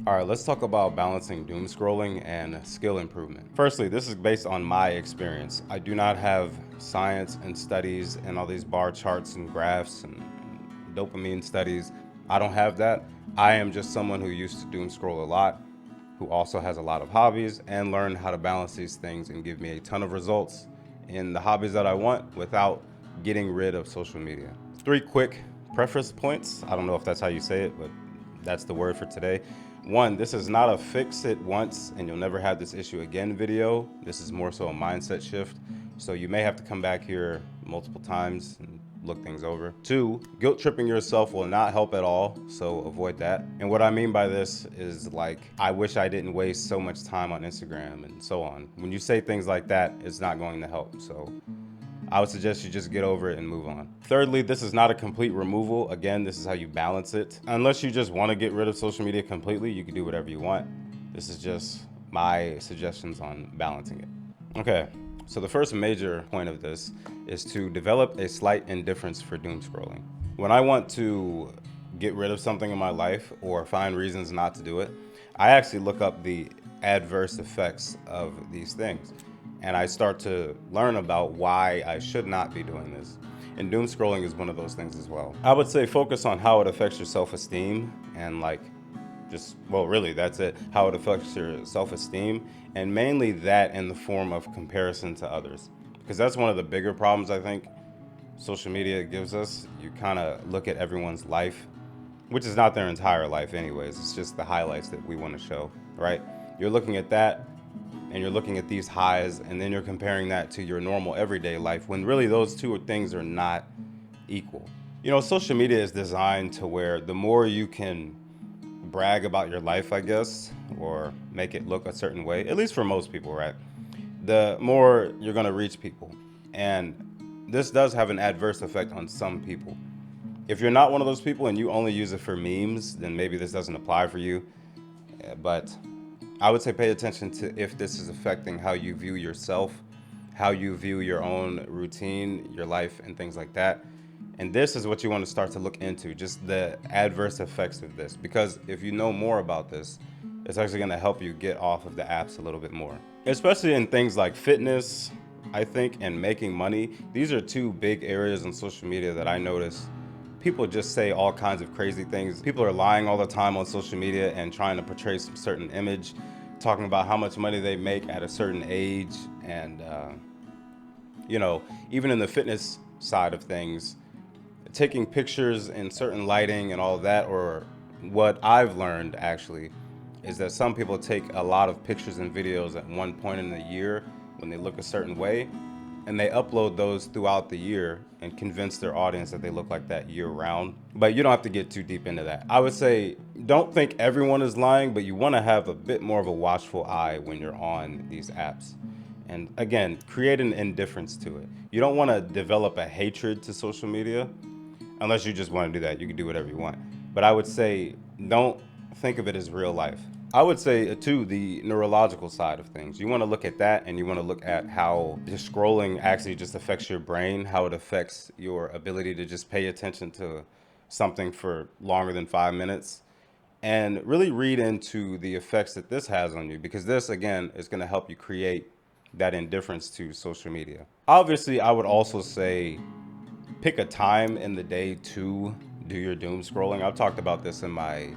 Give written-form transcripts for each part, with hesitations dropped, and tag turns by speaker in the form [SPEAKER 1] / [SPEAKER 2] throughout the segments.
[SPEAKER 1] All right, let's talk about balancing doom scrolling and skill improvement. Firstly, this is based on my experience. I do not have science and studies and all these bar charts and graphs and dopamine studies. I don't have that. I am just someone who used to doom scroll a lot, who also has a lot of hobbies and learned how to balance these things and give me a ton of results in the hobbies that I want without getting rid of social media. Three quick preface points. I don't know if that's how you say it, but that's the word for today. One, this is not a fix it once and you'll never have this issue again video. This is more so a mindset shift. So you may have to come back here multiple times and look things over. Two, guilt tripping yourself will not help at all, so avoid that. And what I mean by this is like, I wish I didn't waste so much time on Instagram and so on. When you say things like that, it's not going to help. So I would suggest you just get over it and move on. Thirdly, this is not a complete removal. Again, this is how you balance it. Unless you just want to get rid of social media completely, you can do whatever you want. This is just my suggestions on balancing it. Okay, so the first major point of this is to develop a slight indifference for doom scrolling. When I want to get rid of something in my life or find reasons not to do it, I actually look up the adverse effects of these things. And I start to learn about why I should not be doing this. And doom scrolling is one of those things as well. I would say focus on how it affects your self-esteem and really that's it, how it affects your self-esteem, and mainly that in the form of comparison to others. Because that's one of the bigger problems I think social media gives us. You kind of look at everyone's life, which is not their entire life anyways. It's just the highlights that we want to show, right? You're looking at that and you're looking at these highs and then you're comparing that to your normal everyday life when really those two things are not equal. You know, social media is designed to where the more you can brag about your life, I guess, or make it look a certain way, at least for most people, right? The more you're going to reach people. And this does have an adverse effect on some people. If you're not one of those people and you only use it for memes, then maybe this doesn't apply for you. But I would say pay attention to if this is affecting how you view yourself, how you view your own routine, your life, and things like that. And this is what you want to start to look into, just the adverse effects of this. Because if you know more about this, it's actually going to help you get off of the apps a little bit more. Especially in things like fitness, I think, and making money. These are two big areas on social media that I notice people just say all kinds of crazy things. People are lying all the time on social media and trying to portray some certain image, talking about how much money they make at a certain age. And, even in the fitness side of things, taking pictures in certain lighting and all of that, or what I've learned actually, is that some people take a lot of pictures and videos at one point in the year when they look a certain way, and they upload those throughout the year and convince their audience that they look like that year round. But you don't have to get too deep into that. I would say don't think everyone is lying, but you want to have a bit more of a watchful eye when you're on these apps. And again, create an indifference to it. You don't want to develop a hatred to social media unless you just want to do that. You can do whatever you want. But I would say don't think of it as real life. I would say, too, the neurological side of things. You want to look at that, and you want to look at how just scrolling actually just affects your brain, how it affects your ability to just pay attention to something for longer than 5 minutes, and really read into the effects that this has on you, because this, again, is going to help you create that indifference to social media. Obviously, I would also say pick a time in the day to do your doom scrolling. I've talked about this in my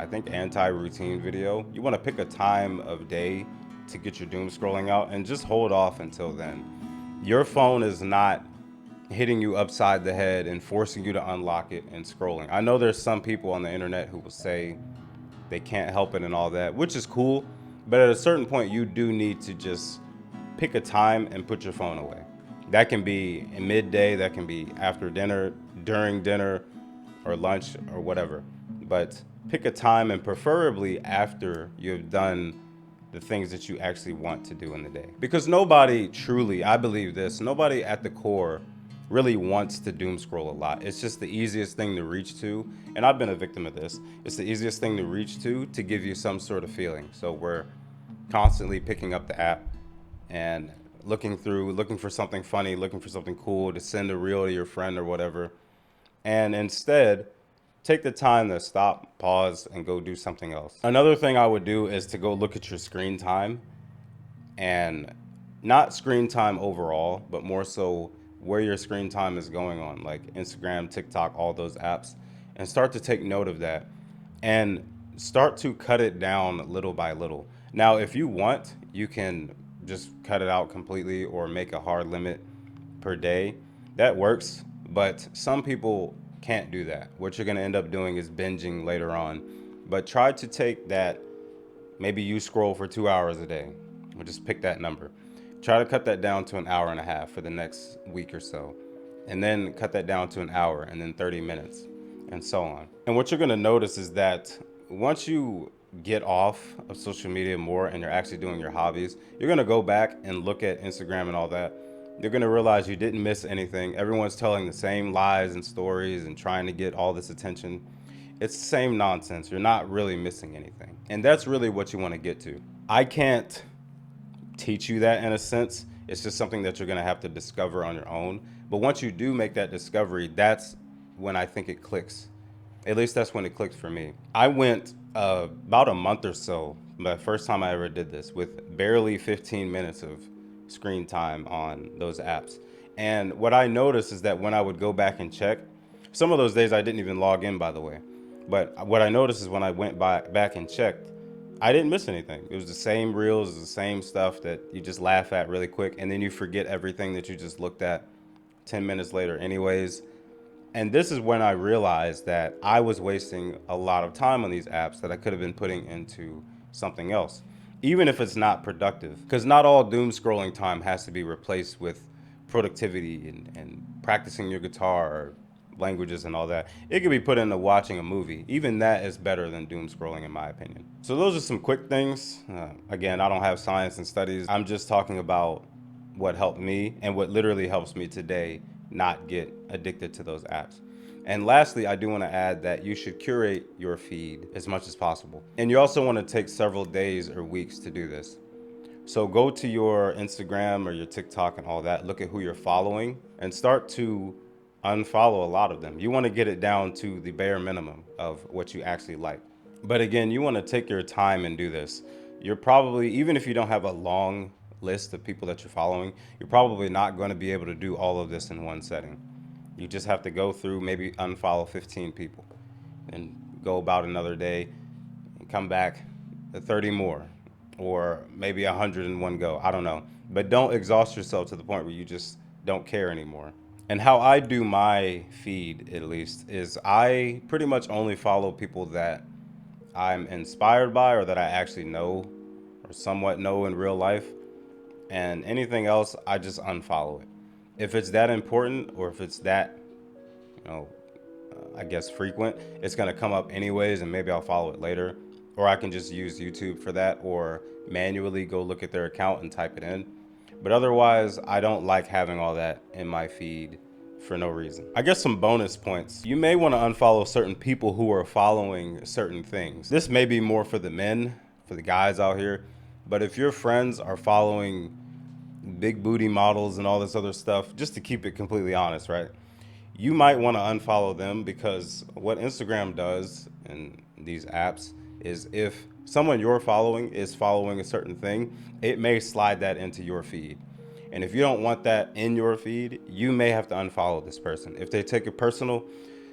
[SPEAKER 1] anti-routine video. You want to pick a time of day to get your doom scrolling out and just hold off until then. Your phone is not hitting you upside the head and forcing you to unlock it and scrolling. I know there's some people on the internet who will say they can't help it and all that, which is cool, but at a certain point you do need to just pick a time and put your phone away. That can be in midday, that can be after dinner, during dinner, or lunch, or whatever. But pick a time, and preferably after you've done the things that you actually want to do in the day. Because nobody truly, I believe this, nobody at the core really wants to doom scroll a lot. It's just the easiest thing to reach to. And I've been a victim of this. It's the easiest thing to reach to give you some sort of feeling. So we're constantly picking up the app and looking for something funny, looking for something cool to send a reel to your friend or whatever. And instead, take the time to stop, pause, and go do something else. Another thing I would do is to go look at your screen time, and not screen time overall, but more so where your screen time is going on, like Instagram, TikTok, all those apps, and start to take note of that and start to cut it down little by little. Now, if you want, you can just cut it out completely or make a hard limit per day. That works, but some people can't do that. What you're going to end up doing is binging later on. But try to take that. Maybe you scroll for 2 hours a day. We'll just pick that number. Try to cut that down to an hour and a half for the next week or so. And then cut that down to an hour and then 30 minutes and so on. And what you're going to notice is that once you get off of social media more and you're actually doing your hobbies, you're going to go back and look at Instagram and all that. You're going to realize you didn't miss anything. Everyone's telling the same lies and stories and trying to get all this attention. It's the same nonsense. You're not really missing anything. And that's really what you want to get to. I can't teach you that in a sense. It's just something that you're going to have to discover on your own. But once you do make that discovery, that's when I think it clicks. At least that's when it clicked for me. I went about a month or so, the first time I ever did this, with barely 15 minutes of screen time on those apps. And what I noticed is that when I would go back and check, some of those days I didn't even log in, by the way. But what I noticed is when I went back and checked, I didn't miss anything. It was the same reels, the same stuff that you just laugh at really quick, and then you forget everything that you just looked at 10 minutes later anyways. And this is when I realized that I was wasting a lot of time on these apps that I could have been putting into something else, even if it's not productive. Because not all doom scrolling time has to be replaced with productivity and practicing your guitar or languages and all that. It could be put into watching a movie. Even that is better than doom scrolling, in my opinion. So those are some quick things. Again, I don't have science and studies. I'm just talking about what helped me and what literally helps me today not get addicted to those apps. And lastly, I do want to add that you should curate your feed as much as possible. And you also want to take several days or weeks to do this. So go to your Instagram or your TikTok and all that, look at who you're following, and start to unfollow a lot of them. You want to get it down to the bare minimum of what you actually like. But again, you want to take your time and do this. You're probably, even if you don't have a long list of people that you're following, you're probably not going to be able to do all of this in one setting. You just have to go through, maybe unfollow 15 people and go about another day and come back to 30 more, or maybe 100 in one go. I don't know. But don't exhaust yourself to the point where you just don't care anymore. And how I do my feed, at least, is I pretty much only follow people that I'm inspired by or that I actually know or somewhat know in real life. And anything else, I just unfollow it. If it's that important or if it's that, I guess frequent, it's going to come up anyways, and maybe I'll follow it later. Or I can just use YouTube for that, or manually go look at their account and type it in. But otherwise, I don't like having all that in my feed for no reason. I guess some bonus points. You may want to unfollow certain people who are following certain things. This may be more for the men, for the guys out here. But if your friends are following big booty models and all this other stuff, just to keep it completely honest, right? You might want to unfollow them, because what Instagram does in these apps is if someone you're following is following a certain thing, it may slide that into your feed. And if you don't want that in your feed, you may have to unfollow this person. If they take it personal,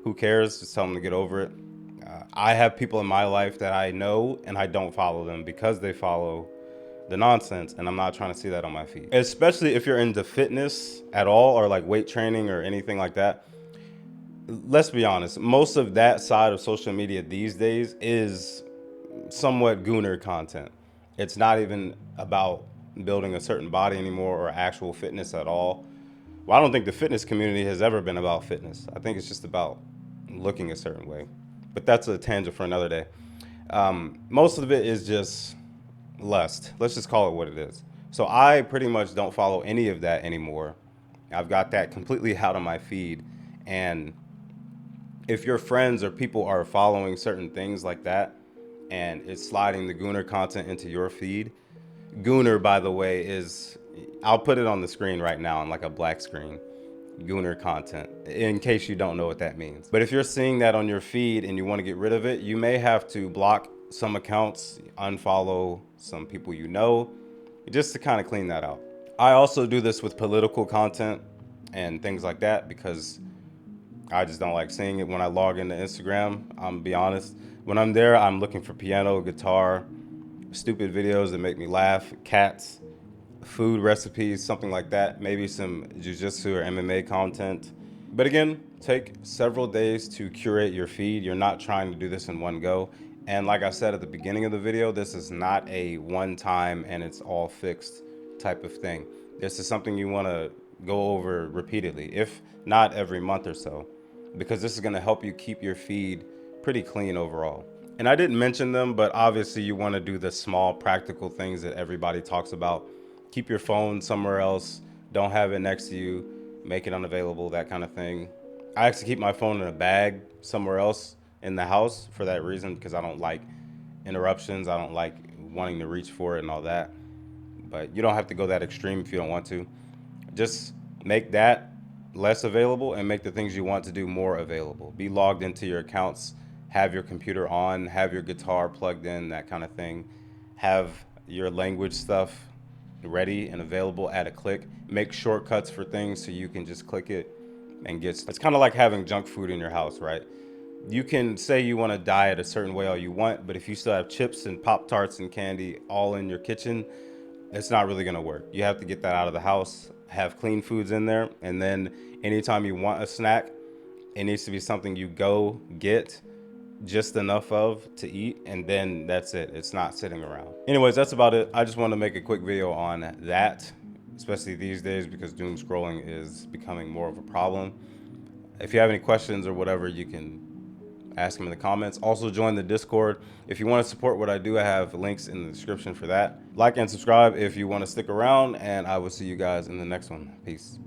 [SPEAKER 1] who cares? Just tell them to get over it. I have people in my life that I know and I don't follow them because they follow the nonsense, and I'm not trying to see that on my feed. Especially if you're into fitness at all, or like weight training or anything like that. Let's be honest, most of that side of social media these days is somewhat gooner content. It's not even about building a certain body anymore or actual fitness at all. Well, I don't think the fitness community has ever been about fitness. I think it's just about looking a certain way. But that's a tangent for another day. Most of it is just lust. Let's just call it what it is. So I pretty much don't follow any of that anymore. I've got that completely out of my feed. And if your friends or people are following certain things like that, and it's sliding the gooner content into your feed. Gooner, by the way, is, I'll put it on the screen right now on like a black screen. gooner content, in case you don't know what that means. But if you're seeing that on your feed and you want to get rid of it, you may have to block some accounts, unfollow some people you know, just to kind of clean that out. I also do this with political content and things like that because I just don't like seeing it when I log into Instagram. I'm gonna be honest. When I'm there, I'm looking for piano, guitar, stupid videos that make me laugh, cats, food recipes, something like that. Maybe some jujitsu or MMA content. But again, take several days to curate your feed. You're not trying to do this in one go. And like I said at the beginning of the video, this is not a one-time and it's all fixed type of thing. This is something you want to go over repeatedly, if not every month or so, because this is going to help you keep your feed pretty clean overall. And I didn't mention them, but obviously you want to do the small practical things that everybody talks about. Keep your phone somewhere else. Don't have it next to you. Make it unavailable, that kind of thing. I actually keep my phone in a bag somewhere else in the house for that reason, because I don't like interruptions. I don't like wanting to reach for it and all that. But you don't have to go that extreme if you don't want to. Just make that less available and make the things you want to do more available. Be logged into your accounts, have your computer on, have your guitar plugged in, that kind of thing. Have your language stuff ready and available at a click. Make shortcuts for things so you can just click it and get stuff. It's kind of like having junk food in your house, right? You can say you want to diet a certain way all you want, but if you still have chips and Pop-Tarts and candy all in your kitchen, it's not really going to work. You have to get that out of the house, have clean foods in there, and then anytime you want a snack, it needs to be something you go get just enough of to eat, and then that's it. It's not sitting around. Anyways, that's about it. I just want to make a quick video on that, especially these days because doom scrolling is becoming more of a problem. If you have any questions or whatever, you can ask them in the comments. Also join the Discord. If you want to support what I do, I have links in the description for that. Like and subscribe if you want to stick around, and I will see you guys in the next one. Peace.